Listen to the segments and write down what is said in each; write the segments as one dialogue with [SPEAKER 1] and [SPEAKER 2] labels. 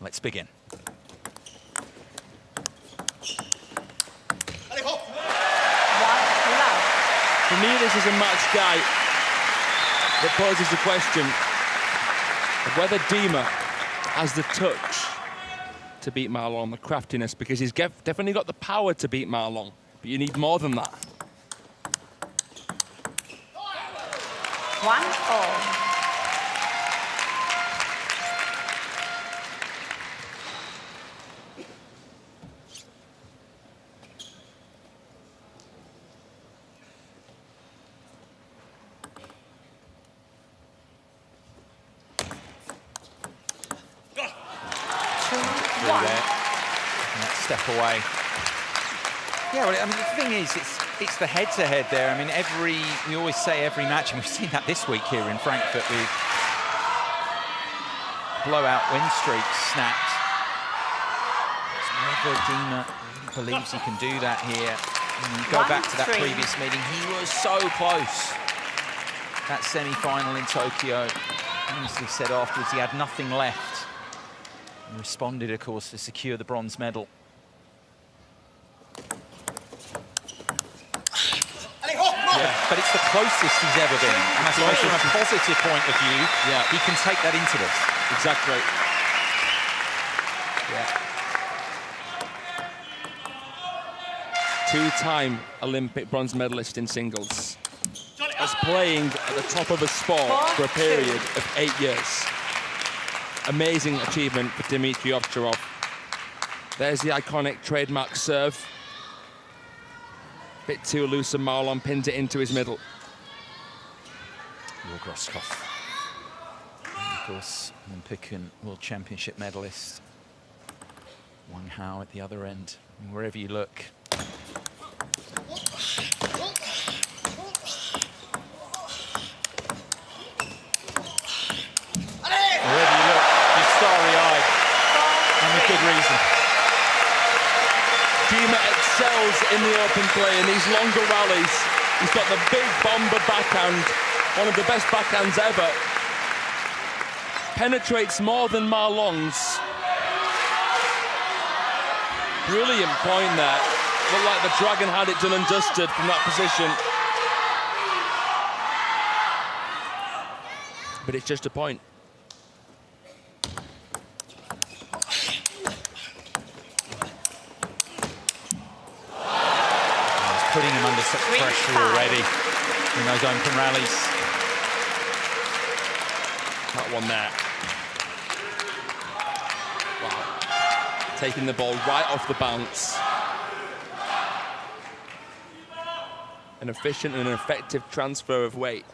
[SPEAKER 1] Let's begin.
[SPEAKER 2] For me, this is a match, Guy, that poses the question of whether Dima has the touch to beat Ma Long, the craftiness, because he's definitely got the power to beat Ma Long, but you need more than that.
[SPEAKER 3] 1-all.
[SPEAKER 1] Step away. Yeah, well, I mean, the thing is, it's the head-to-head there. I mean, we always say every match, and we've seen that this week here in Frankfurt with blowout win streaks snapped. So whether Dima really believes he can do that here. And you go back to that previous meeting, he was so close. That semi-final in Tokyo. He said afterwards he had nothing left. He responded, of course, to secure the bronze medal. Yeah, but it's the closest he's ever been. And I suppose from a positive point of view, he can take that into this.
[SPEAKER 2] Exactly. Yeah. Two-time Olympic bronze medalist in singles. Was playing at the top of a sport for a period of 8 years. Amazing achievement for Dimitrij OVTCHAROV. There's the iconic trademark serve. Bit too loose, and Ma Long pins it into his middle.
[SPEAKER 1] Groskopf, of course, Olympic and World Championship medalist. Wang Hao at the other end. And wherever you look. Wherever you look, you're starry-eyed, and with good reason.
[SPEAKER 2] Dima excels in the open play in these longer rallies. He's got the big bomber backhand, one of the best backhands ever. Penetrates more than Ma Long's. Brilliant point there. Looked like the Dragon had it done and dusted from that position. But it's just a point.
[SPEAKER 1] Putting him under such pressure already in those open rallies.
[SPEAKER 2] That one there. Wow. Taking the ball right off the bounce. An efficient and an effective transfer of weight.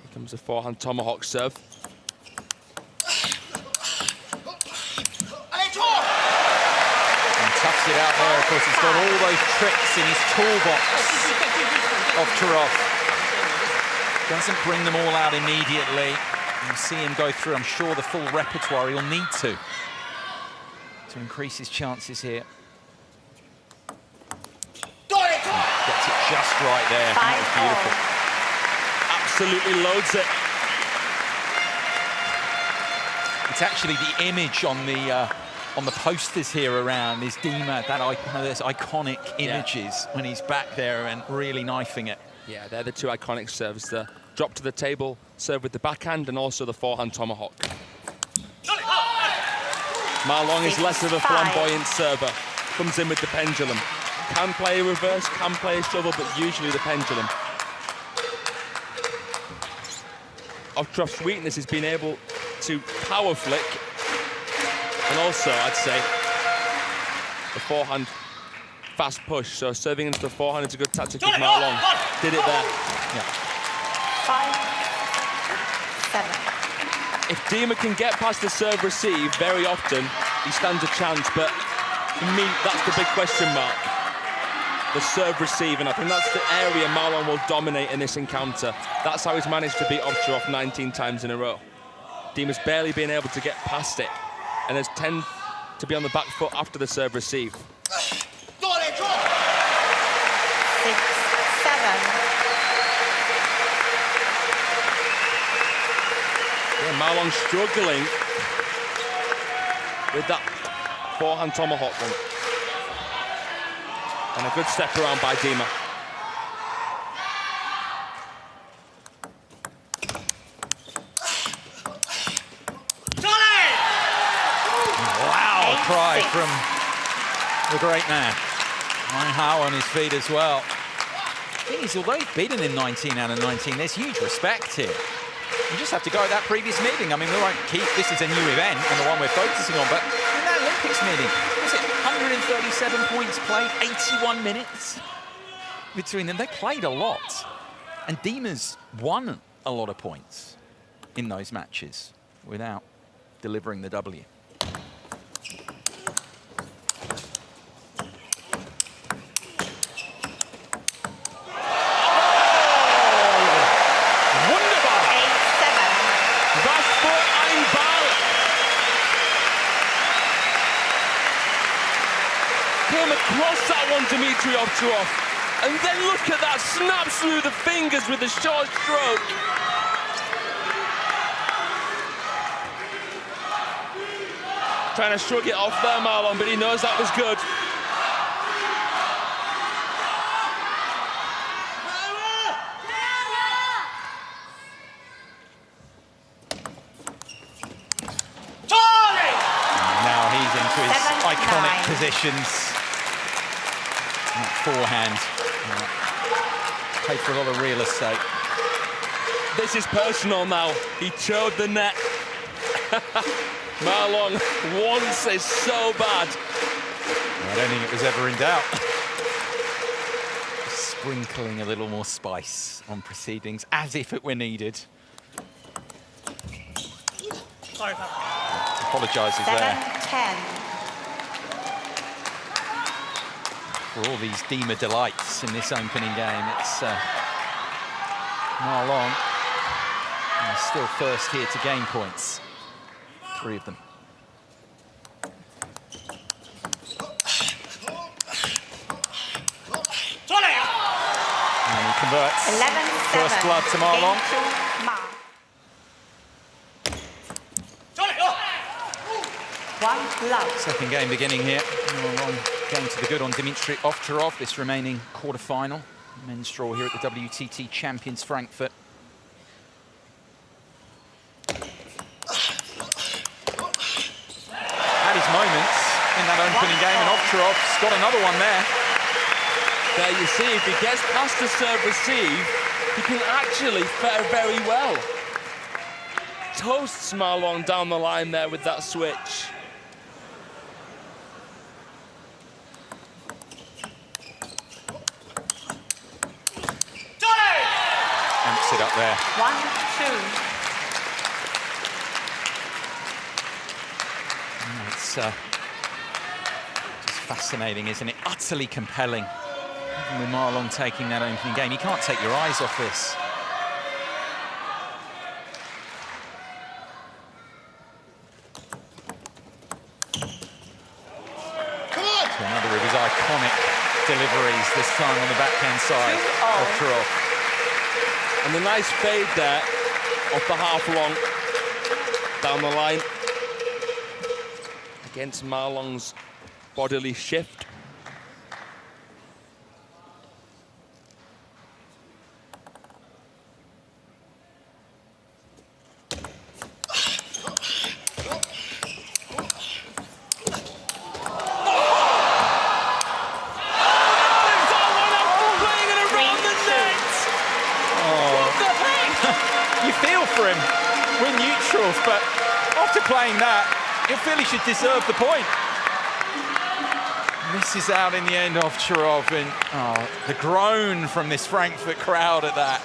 [SPEAKER 2] Here comes a forehand tomahawk serve.
[SPEAKER 1] Tucks it out there. Of course, he's got all those tricks in his toolbox of OVTCHAROV. Doesn't bring them all out immediately. You'll see him go through, I'm sure, the full repertoire he'll need to increase his chances here. Gets it just right there. That
[SPEAKER 2] was beautiful. Absolutely loads it.
[SPEAKER 1] It's actually the image on the posters here around is Dima, those iconic images when he's back there and really knifing it.
[SPEAKER 2] Yeah, they're the two iconic serves, the drop to the table serve with the backhand and also the forehand tomahawk. Ma Long is less of a flamboyant server, comes in with the pendulum. Can play a reverse, can play a shovel, but usually the pendulum. OVTCHAROV's weakness is being able to power flick. And also, I'd say, the forehand fast push. So serving into the forehand is a good tactic with Ma Long. Did it there.
[SPEAKER 3] Yeah. 5-7.
[SPEAKER 2] If Dima can get past the serve receive very often, he stands a chance. But for me, that's the big question mark. The serve receive, and I think that's the area Ma Long will dominate in this encounter. That's how he's managed to beat OVTCHAROV 19 times in a row. Dima's barely been able to get past it, and has tend to be on the back foot after the serve receive.
[SPEAKER 3] 6-7.
[SPEAKER 2] Yeah, Ma Long struggling with that forehand tomahawk one. And a good step around by Dima.
[SPEAKER 1] Wow, cry from the great man. Howe on his feet as well. The thing is, although he's beaten in 19 out of 19, there's huge respect here. You just have to go at that previous meeting. I mean, we won't keep, this is a new event and the one we're focusing on, but in that Olympics meeting, was it 137 points played, 81 minutes between them? They played a lot. And Dima's won a lot of points in those matches without delivering the W.
[SPEAKER 2] Across that one, Dimitrij, and then look at that, snaps through the fingers with a short stroke. Trying to shrug it off there, Marlon, but he knows that was good.
[SPEAKER 1] Now he's into his iconic positions. That forehand paid for a lot of real estate.
[SPEAKER 2] This is personal now. He choked the net. Marlon wants it so bad.
[SPEAKER 1] I don't think it was ever in doubt. Sprinkling a little more spice on proceedings, as if it were needed.
[SPEAKER 3] Sorry,
[SPEAKER 1] apologises there.
[SPEAKER 3] 7-10.
[SPEAKER 1] For all these Dima delights in this opening game, it's Marlon. And he's still first here to gain points. 3 of them. And he converts.
[SPEAKER 3] 11-7.
[SPEAKER 1] First blood to Marlon.
[SPEAKER 3] One love.
[SPEAKER 1] Second game beginning here. Marlon going to the good on Dimitrij OVTCHAROV, this remaining quarter-final. Men's draw here at the WTT Champions Frankfurt. Had his moments in that opening game, and OVTCHAROV's got another one there.
[SPEAKER 2] There you see, if he gets past the serve receive, he can actually fare very well. Toasts Marlon down the line there with that switch.
[SPEAKER 1] Amps it up there.
[SPEAKER 3] 1-2.
[SPEAKER 1] It's just fascinating, isn't it? Utterly compelling. Even with Marlon taking that opening game, you can't take your eyes off this. So another of his iconic deliveries, this time on the backhand side of OVTCHAROV.
[SPEAKER 2] And the nice fade there off the half long down the line against Marlon's bodily shift.
[SPEAKER 1] We're neutrals, but after playing that, you feel he should deserve the point. Misses out in the end of OVTCHAROV, and the groan from this Frankfurt crowd at that.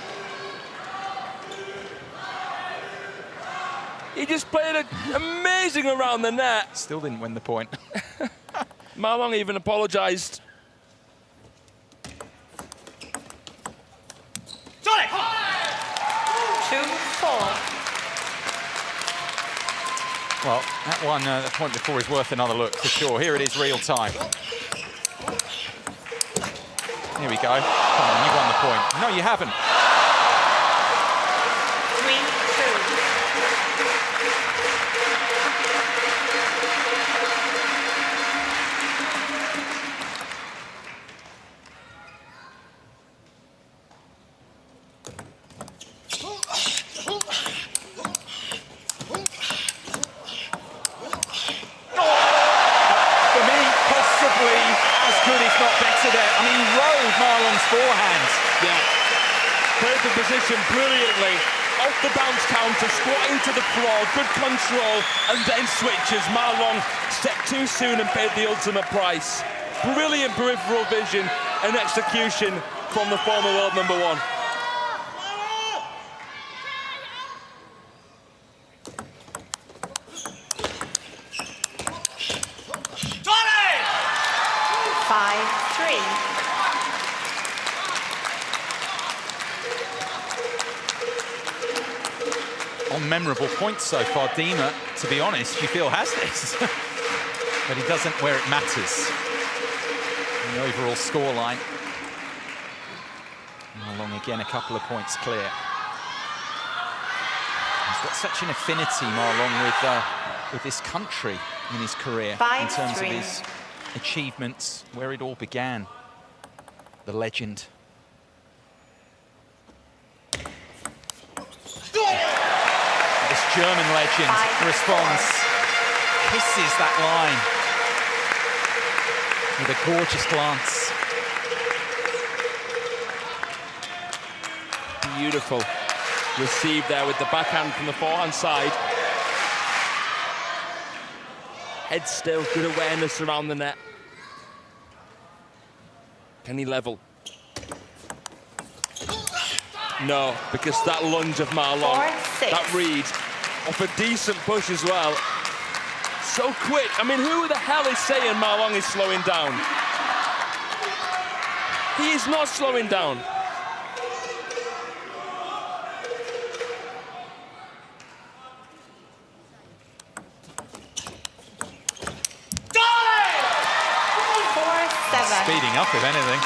[SPEAKER 2] He just played it amazing around the net.
[SPEAKER 1] Still didn't win the point.
[SPEAKER 2] Marlon even apologised.
[SPEAKER 1] Well, that one, the point before is worth another look for sure. Here it is, real time. Here we go. Come on, you won the point. No, you haven't.
[SPEAKER 3] 3-2.
[SPEAKER 2] position brilliantly. Off the bounce counter, squatting to the floor, good control, and then switches. Ma Long stepped too soon and paid the ultimate price. Brilliant peripheral vision and execution from the former world #1.
[SPEAKER 1] On memorable points so far, Dima, to be honest, you feel has this. But he doesn't where it matters. The overall scoreline. Along again, a couple of points clear. He's got such an affinity, Marlon, with this country in his career, in terms of his achievements, where it all began. The legend. This German legend responds, kisses that line with a gorgeous glance.
[SPEAKER 2] Beautiful. Received there with the backhand from the forehand side. Head still, good awareness around the net. Can he level? No, because that lunge of Ma Long, that read, off a decent push as well. So quick. I mean, who the hell is saying Ma Long is slowing down? He is not slowing down.
[SPEAKER 1] Speeding up, if anything.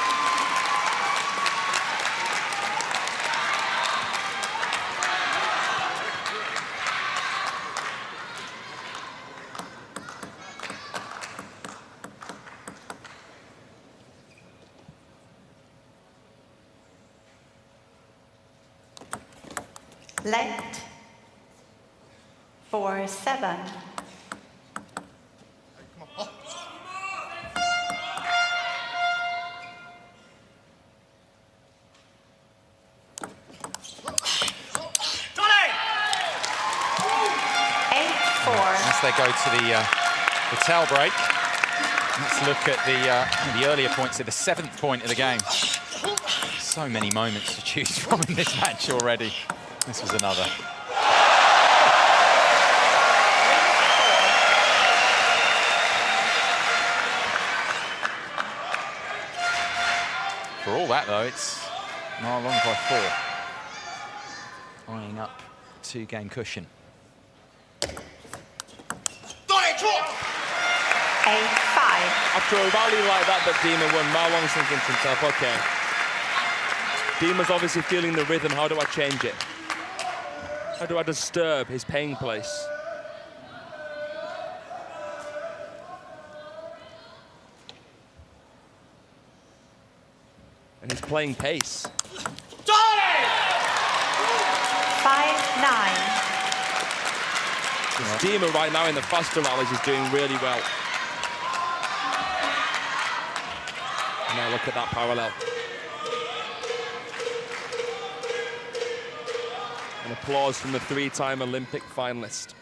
[SPEAKER 4] Let 4-7.
[SPEAKER 1] As they go to the towel break, let's look at the earlier points of the 7th point of the game. So many moments to choose from in this match already. This was another. For all that, though, it's Ma Long by 4. Eyeing up 2-game cushion.
[SPEAKER 4] 8-5.
[SPEAKER 2] After a rally like that Dima won, Ma Long's thinking to himself, okay, Dima's obviously feeling the rhythm, how do I change it? How do I disturb his paying place? And he's playing pace.
[SPEAKER 4] 5-9.
[SPEAKER 2] Dima right now in the faster rallies is doing really well. And now look at that parallel. An applause from the 3-time Olympic finalist.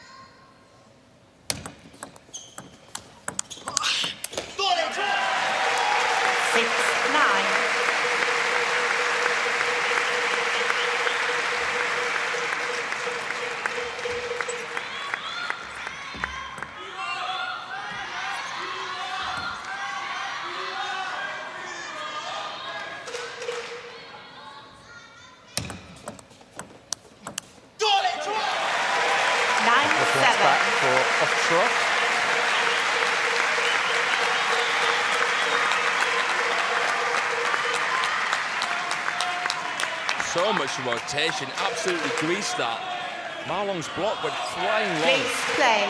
[SPEAKER 1] Back for OVTCHAROV.
[SPEAKER 2] So much rotation, absolutely greased that. Ma Long's block went flying long.
[SPEAKER 4] Please play.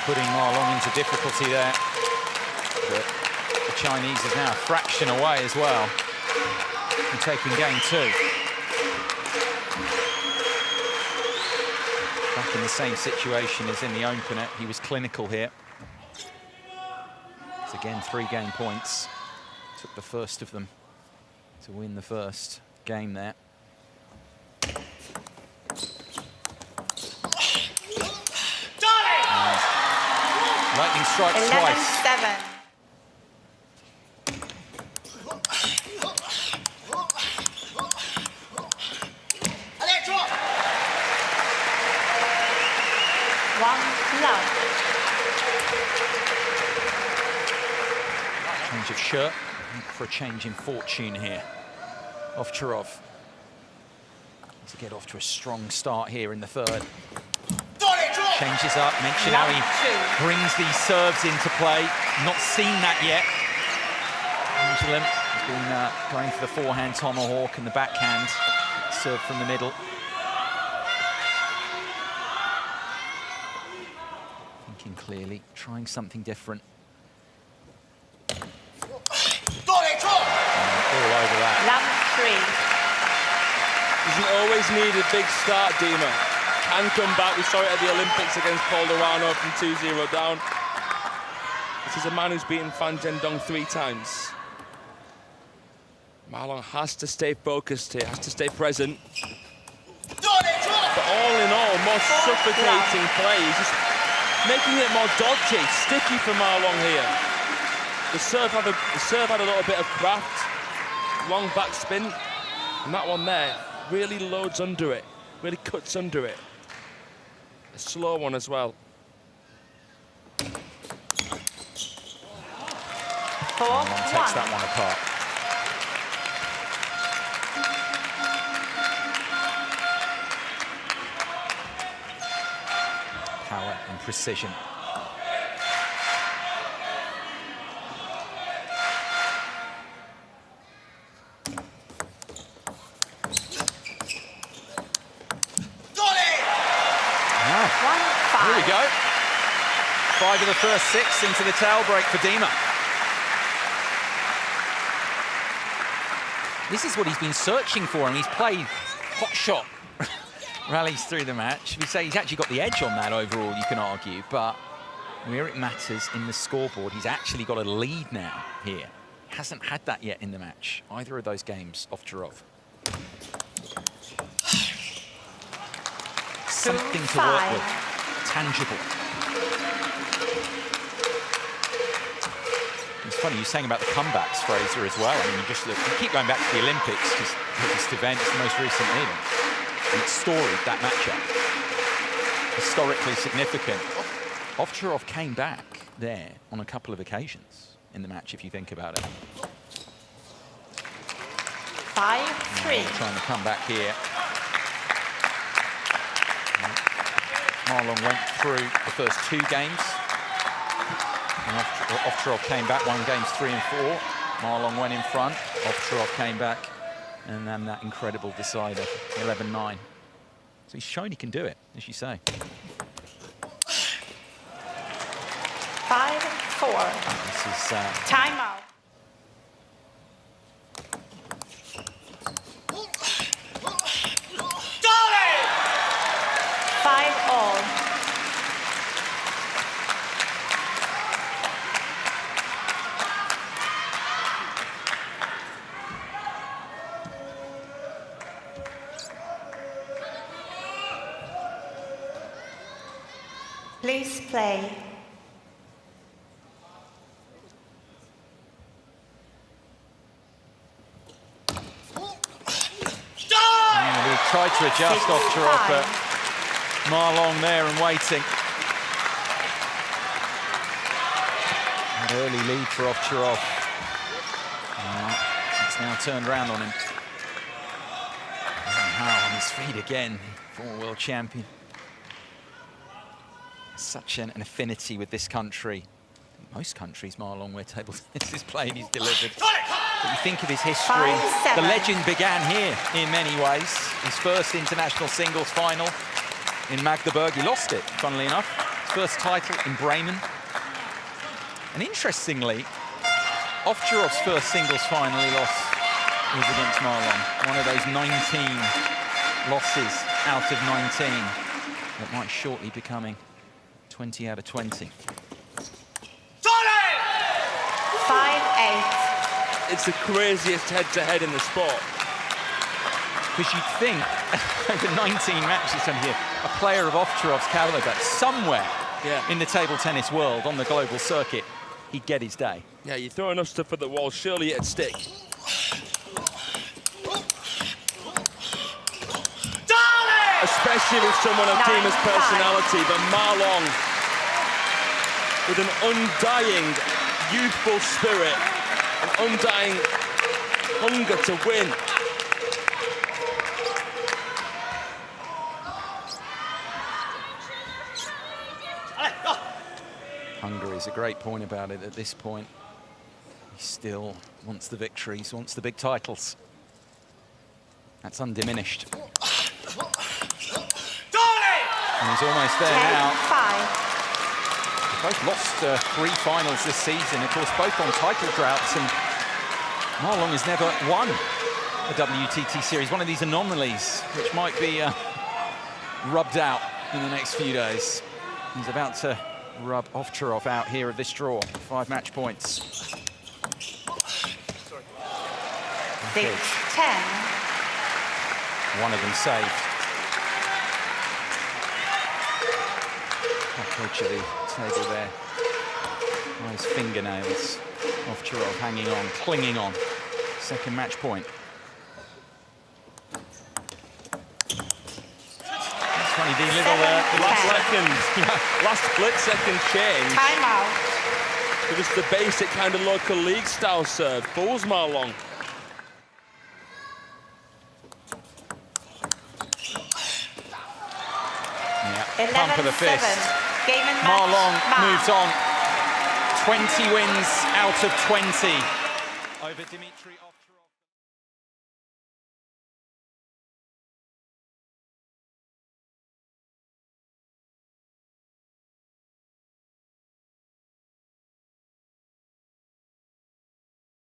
[SPEAKER 1] Putting Ma Long into difficulty there. But Chinese is now a fraction away as well from taking game 2. Back in the same situation as in the opener. He was clinical here. It's again 3 game points. Took the first of them to win the first game there. Lightning strikes twice.
[SPEAKER 3] 11-7.
[SPEAKER 1] Change of shirt for a change in fortune here. OVTCHAROV to get off to a strong start here in the third. Changes up, mention how he brings these serves into play. Not seen that yet. Angela has been going for the forehand tomahawk and the backhand serve from the middle. Thinking clearly, trying something different. All over that.
[SPEAKER 3] Love 3.
[SPEAKER 2] Doesn't always need a big start, Dima. Can come back. We saw it at the Olympics against Polderano from 2-0 down. This is a man who's beaten Fan Zhendong 3 times. Ma Long has to stay focused here, has to stay present. But all in all, more suffocating play. He's just making it more dodgy, sticky for Ma Long here. The serve had a little bit of craft, long back spin, and that one there really loads under it, really cuts under it. A slow one as well.
[SPEAKER 1] Ma Long takes that one apart. Power and precision. Here we go. 5 of the first 6 into the tail break for Dima. This is what he's been searching for, and he's played hot shot rallies through the match. We say he's actually got the edge on that overall, you can argue, but where it matters in the scoreboard, he's actually got a lead now here. He hasn't had that yet in the match, either of those games, OVTCHAROV. Something to work with. Tangible. It's funny, you're saying about the comebacks, Fraser, as well. I mean, you keep going back to the Olympics, because this event is the most recent meeting. And it's storied, that matchup. Historically significant. OVTCHAROV came back there on a couple of occasions in the match, if you think about it.
[SPEAKER 3] 5-3.
[SPEAKER 1] Trying to come back here. Ma Long went through the first 2 games. And OVTCHAROV came back, won games 3 and 4. Ma Long went in front, OVTCHAROV came back, and then that incredible decider, 11-9. So he's shown he can do it, as you say.
[SPEAKER 3] 5-4.
[SPEAKER 1] This is
[SPEAKER 3] timeout. Please play.
[SPEAKER 1] And he tried to adjust OVTCHAROV, but Ma Long there and waiting. An early lead for OVTCHAROV. It's now turned around on him. And Hao on his feet again, former world champion. Such an affinity with this country. Most countries, Ma Long, where table tennis is played, he's delivered. But you think of his history, the legend began here in many ways. His first international singles final in Magdeburg. He lost it, funnily enough. His first title in Bremen. And interestingly, Ovtcharov's first singles final he lost was against Marlon. One of those 19 losses out of 19 that might shortly becoming 20 out of 20.
[SPEAKER 3] 5-8.
[SPEAKER 2] It's the craziest head-to-head in the sport.
[SPEAKER 1] Because you'd think, over 19 matches on here, a player of Ovtcharov's caliber, somewhere in the table tennis world, on the global circuit, he'd get his day.
[SPEAKER 2] Yeah, you throw enough stuff at the wall, surely it'd stick. Especially with someone of Dima's personality, but Marlon, with an undying, youthful spirit, an undying hunger to win.
[SPEAKER 1] Hunger is a great point about it at this point. He still wants the victories, wants the big titles. That's undiminished. And he's almost there now.
[SPEAKER 3] 10-5.
[SPEAKER 1] They both lost 3 finals this season, of course, both on title droughts, and Marlon has never won a WTT series. One of these anomalies which might be rubbed out in the next few days. He's about to rub Ovtcharov out here of this draw. 5 match points.
[SPEAKER 3] 6-10.
[SPEAKER 1] One of them saved. Approach of the table there. Nice fingernails. Ovtcharov hanging on, clinging on. Second match point. That's funny, the little
[SPEAKER 2] last split second change.
[SPEAKER 3] Time out.
[SPEAKER 2] It was the basic kind of local league style serve. Fools Marlon.
[SPEAKER 1] Pump of the fist.
[SPEAKER 3] Game and
[SPEAKER 1] Marlon
[SPEAKER 3] match.
[SPEAKER 1] moves on. 20 wins out of 20 over Dimitrij.